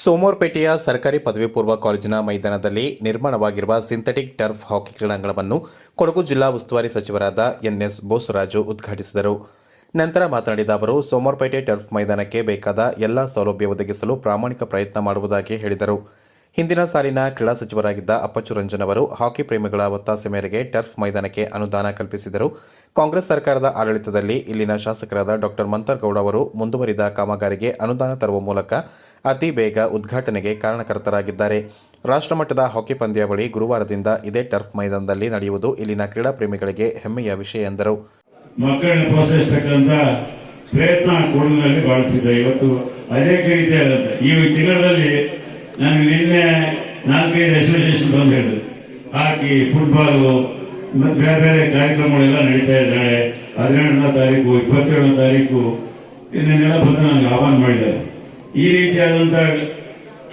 ಸೋಮವಾರಪೇಟೆಯ ಸರ್ಕಾರಿ ಪದವಿ ಪೂರ್ವ ಕಾಲೇಜಿನ ಮೈದಾನದಲ್ಲಿ ನಿರ್ಮಾಣವಾಗಿರುವ ಸಿಂಥೆಟಿಕ್ ಟರ್ಫ್ ಹಾಕಿ ಕ್ರೀಡಾಂಗಣವನ್ನು ಕೊಡಗು ಜಿಲ್ಲಾ ಉಸ್ತುವಾರಿ ಸಚಿವರಾದ ಎನ್ಎಸ್ ಬೋಸರಾಜು ಉದ್ಘಾಟಿಸಿದರು. ನಂತರ ಮಾತನಾಡಿದ ಅವರು, ಸೋಮವಾರಪೇಟೆ ಟರ್ಫ್ ಮೈದಾನಕ್ಕೆ ಬೇಕಾದ ಎಲ್ಲ ಸೌಲಭ್ಯ ಒದಗಿಸಲು ಪ್ರಾಮಾಣಿಕ ಪ್ರಯತ್ನ ಮಾಡುವುದಾಗಿ ಹೇಳಿದರು. ಹಿಂದಿನ ಸಾಲಿನ ಕ್ರೀಡಾ ಸಚಿವರಾಗಿದ್ದ ಅಪ್ಪಚ್ಚು ರಂಜನ್ ಅವರು ಹಾಕಿ ಪ್ರೇಮಿಗಳ ಒತ್ತಾಸೆ ಮೇರೆಗೆ ಟರ್ಫ್ ಮೈದಾನಕ್ಕೆ ಅನುದಾನ ಕಲ್ಪಿಸಿದರು. ಕಾಂಗ್ರೆಸ್ ಸರ್ಕಾರದ ಆಡಳಿತದಲ್ಲಿ ಇಲ್ಲಿನ ಶಾಸಕರಾದ ಡಾ ಮಂತರ್ಗೌಡ ಅವರು ಮುಂದುವರಿದ ಕಾಮಗಾರಿಗೆ ಅನುದಾನ ತರುವ ಮೂಲಕ ಅತಿ ಬೇಗ ಉದ್ಘಾಟನೆಗೆ ಕಾರಣಕರ್ತರಾಗಿದ್ದಾರೆ. ರಾಷ್ಟ್ರಮಟ್ಟದ ಹಾಕಿ ಪಂದ್ಯಾವಳಿ ಗುರುವಾರದಿಂದ ಇದೇ ಟರ್ಫ್ ಮೈದಾನದಲ್ಲಿ ನಡೆಯುವುದು ಇಲ್ಲಿನ ಕ್ರೀಡಾ ಪ್ರೇಮಿಗಳಿಗೆ ಹೆಮ್ಮೆಯ ವಿಷಯ ಎಂದರು. ಮಕ್ಕಳನ್ನು ಪ್ರೋತ್ಸಾಹಿಸತಕ್ಕಂಥ ಪ್ರಯತ್ನ ಕೊಡಗಿನಲ್ಲಿ ಮಾಡುತ್ತಿದ್ದೆ. ಇವತ್ತು ಅನೇಕ ರೀತಿಯಾದಂಥ ಈ ತಿಂಗಳಲ್ಲಿ ನಾನು ನಿನ್ನೆ 4-5 ಅಸೋಸಿಯೇಷನ್ ಬಂದು ಹೇಳಿದ್ರು. ಹಾಕಿ, ಫುಟ್ಬಾಲು ಮತ್ತು ಬೇರೆ ಬೇರೆ ಕಾರ್ಯಕ್ರಮಗಳೆಲ್ಲ ನಡೀತಾ ಇದೆ. ನಾಳೆ 17ನೇ ತಾರೀಕು, 27ನೇ ತಾರೀಕು ಇನ್ನೇನೆಲ್ಲ ಬಂದು ನನಗೆ ಆಹ್ವಾನ ಮಾಡಿದ್ದಾರೆ. ಈ ರೀತಿಯಾದಂಥ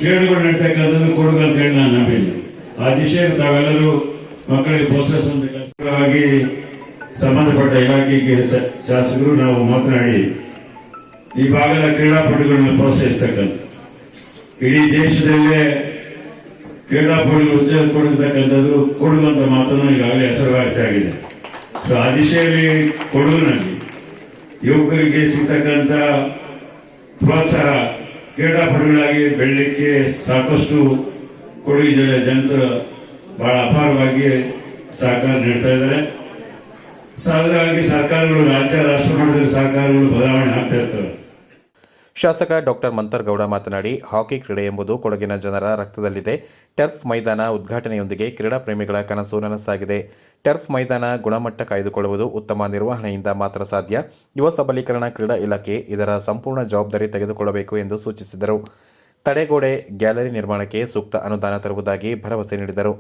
ಕೇಳುಗಳು ನಡೀತಕ್ಕಂಥದ್ದು ಕೊಡುಗು ಅಂತ ಹೇಳಿ ನಾನು ನಂಬಿದ್ದೆ. ಆ ದಿಶೆಯಲ್ಲಿ ತಾವೆಲ್ಲರೂ ಮಕ್ಕಳಿಗೆ ಪ್ರೋತ್ಸಾಹಿಸುವಂತೆ ಸಂಬಂಧಪಟ್ಟ ಇಲಾಖೆಗೆ ಶಾಸಕರು ನಾವು ಮಾತನಾಡಿ ಈ ಭಾಗದ ಕ್ರೀಡಾಪಟುಗಳನ್ನು ಪ್ರೋತ್ಸಾಹಿಸತಕ್ಕಂಥ ಇಡೀ ದೇಶದಲ್ಲೇ ಕ್ರೀಡಾಪಟುಗಳು ಉದ್ಯೋಗ ಕೊಡತಕ್ಕಂಥದ್ದು ಕೊಡುಗು ಅಂತ ಮಾತನ್ನು ಈಗಾಗಲೇ ಹೆಸರುವಾಸಿ ಆಗಿದೆ. ಸೊ ಆ ದಿಶೆಯಲ್ಲಿ ಕೊಡುಗಿನಲ್ಲಿ ಯುವಕರಿಗೆ ಸಿಗ್ತಕ್ಕಂಥ ಪ್ರೋತ್ಸಾಹ ಕ್ರೀಡಾಪಟುಗಳಾಗಿ ಬೆಳಲಿಕ್ಕೆ ಸಾಕಷ್ಟು ಕೊಡಗು ಜಿಲ್ಲೆಯ ಜನರು ಬಹಳ ಅಪಾರವಾಗಿ ಸಹಕಾರ ನೀಡ್ತಾ ಇದ್ದಾರೆ. ಸಹಜವಾಗಿ ಸರ್ಕಾರಗಳು ರಾಜ್ಯ ರಾಷ್ಟ್ರ ಮಟ್ಟದಲ್ಲಿ ಸರ್ಕಾರಗಳು ಬದಲಾವಣೆ ಆಗ್ತಾ ಇರ್ತವೆ. ಶಾಸಕ ಡಾ ಮಂತರ್ಗೌಡ ಮಾತನಾಡಿ, ಹಾಕಿ ಕ್ರೀಡೆ ಎಂಬುದು ಕೊಡಗಿನ ಜನರ ರಕ್ತದಲ್ಲಿದೆ. ಟರ್ಫ್ ಮೈದಾನ ಉದ್ಘಾಟನೆಯೊಂದಿಗೆ ಕ್ರೀಡಾ ಪ್ರೇಮಿಗಳ ಕನಸು ನನಸಾಗಿದೆ. ಟರ್ಫ್ ಮೈದಾನ ಗುಣಮಟ್ಟ ಕಾಯ್ದುಕೊಳ್ಳುವುದು ಉತ್ತಮ ನಿರ್ವಹಣೆಯಿಂದ ಮಾತ್ರ ಸಾಧ್ಯ. ಯುವ ಸಬಲೀಕರಣ ಕ್ರೀಡಾ ಇಲಾಖೆ ಇದರ ಸಂಪೂರ್ಣ ಜವಾಬ್ದಾರಿ ತೆಗೆದುಕೊಳ್ಳಬೇಕು ಎಂದು ಸೂಚಿಸಿದರು. ತಡೆಗೋಡೆ, ಗ್ಯಾಲರಿ ನಿರ್ಮಾಣಕ್ಕೆ ಸೂಕ್ತ ಅನುದಾನ ತರುವುದಾಗಿ ಭರವಸೆ ನೀಡಿದರು.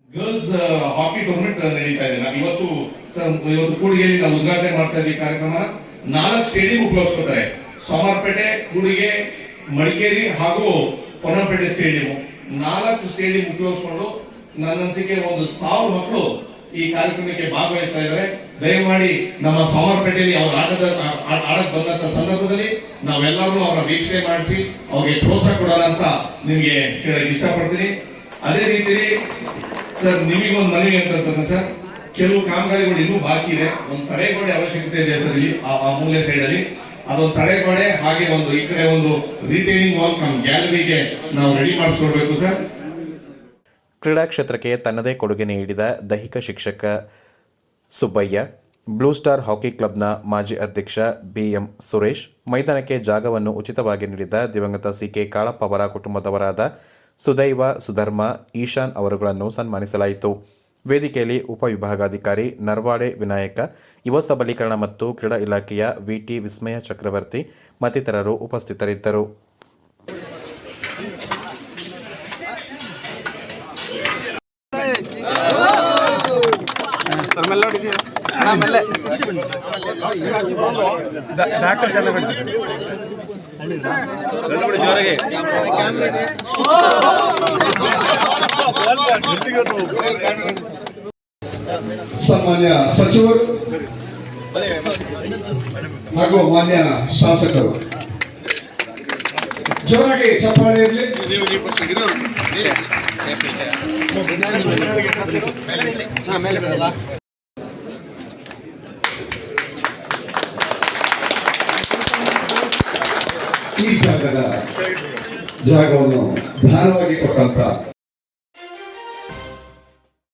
ಗರ್ಲ್ಸ್ ಹಾಕಿ ಟೂರ್ನಮೆಂಟ್ ನಡೀತಾ ಇದೆ. ಇವತ್ತು ಕೂಡಿಗೆಯಲ್ಲಿ ನಾವು ಉದ್ಘಾಟನೆ ಮಾಡ್ತಾ ಇದ್ದೀವಿ ಕಾರ್ಯಕ್ರಮ. 4 ಸ್ಟೇಡಿಯಂ ಉಪಯೋಗಿಸ್ಕೊತಾರೆ. ಸೋಮವಾರಪೇಟೆ, ಕೂಡಿಗೆ, ಮಡಿಕೇರಿ ಹಾಗೂ ಪೊನ್ನಂಪೇಟೆ ಸ್ಟೇಡಿಯಂ. 4 ಸ್ಟೇಡಿಯಂ ಉಪಯೋಗಿಸಿಕೊಂಡು ನನ್ನ ಅನಿಸಿಕೆ 1,000 ಮಕ್ಕಳು ಈ ಕಾರ್ಯಕ್ರಮಕ್ಕೆ ಭಾಗವಹಿಸ್ತಾ ಇದ್ದಾರೆ. ದಯಮಾಡಿ ನಮ್ಮ ಸೋಮವಾರಪೇಟೆಯಲ್ಲಿ ಅವರು ಆಡಕ್ ಬಂದಂತ ಸಂದರ್ಭದಲ್ಲಿ ನಾವೆಲ್ಲರೂ ಅವರ ವೀಕ್ಷಣೆ ಮಾಡಿಸಿ ಅವ್ರಿಗೆ ಪ್ರೋತ್ಸಾಹ ಕೊಡೋಣ ಅಂತ ನಿಮ್ಗೆ ಕೇಳಕ್ಕೆ ಇಷ್ಟಪಡ್ತೀನಿ. ಅದೇ ರೀತಿ ಸರ್, ನಿಮಗೊಂದು ಮನವಿ ಅಂತ ಸರ್, ಕೆಲವು ಕಾಮಗಾರಿಗಳು ಇನ್ನೂ ಬಾಕಿ ಇದೆ. ಒಂದು ತಡೆಗೋಡೆ ಅವಶ್ಯಕತೆ ಇದೆ ಸರ್. ಇಲ್ಲಿ ಆ ಮೂಲೆ ಸೈಡ್ ಅಲ್ಲಿ ಅದೊಂದು ತಡೆಗೋಡೆ, ಹಾಗೆ ಈ ಕಡೆ ಒಂದು ರಿಟೈನಿಂಗ್ ವಾಲ್ ಗ್ಯಾಲರಿಗೆ ನಾವು ರೆಡಿ ಮಾಡಿಸ್ಕೊಡ್ಬೇಕು ಸರ್. ಕ್ರೀಡಾ ಕ್ಷೇತ್ರಕ್ಕೆ ತನ್ನದೇ ಕೊಡುಗೆ ನೀಡಿದ ದೈಹಿಕ ಶಿಕ್ಷಕ ಸುಬ್ಬಯ್ಯ, ಬ್ಲೂ ಸ್ಟಾರ್ ಹಾಕಿ ಕ್ಲಬ್ನ ಮಾಜಿ ಅಧ್ಯಕ್ಷ ಬಿಎಂ ಸುರೇಶ್, ಮೈದಾನಕ್ಕೆ ಜಾಗವನ್ನು ಉಚಿತವಾಗಿ ನೀಡಿದ ದಿವಂಗತ ಸಿಕೆ ಕಾಳಪ್ಪ ಅವರ ಕುಟುಂಬದವರಾದ ಸುದೈವ, ಸುಧರ್ಮ, ಈಶಾನ್ ಅವರುಗಳನ್ನು ಸನ್ಮಾನಿಸಲಾಯಿತು. ವೇದಿಕೆಯಲ್ಲಿ ಉಪವಿಭಾಗಾಧಿಕಾರಿ ನರ್ವಾಡೆ ವಿನಾಯಕ, ಯುವ ಸಬಲೀಕರಣ ಮತ್ತು ಕ್ರೀಡಾ ಇಲಾಖೆಯ ವಿಟಿ ವಿಸ್ಮಯ ಚಕ್ರವರ್ತಿ ಮತ್ತಿತರರು ಉಪಸ್ಥಿತರಿದ್ದರು. ಸನ್ಮಾನ್ಯ ಸಚಿವರು ಹಾಗೂ ಮಾನ್ಯ ಶಾಸಕರು, ಜೋರಾಗಿ ಚಪ್ಪಾಳೆ ಇರಲಿ. ಈ ಜಾಗವನ್ನು ದಾನವಾಗಿ ಕೊಟ್ಟಂತ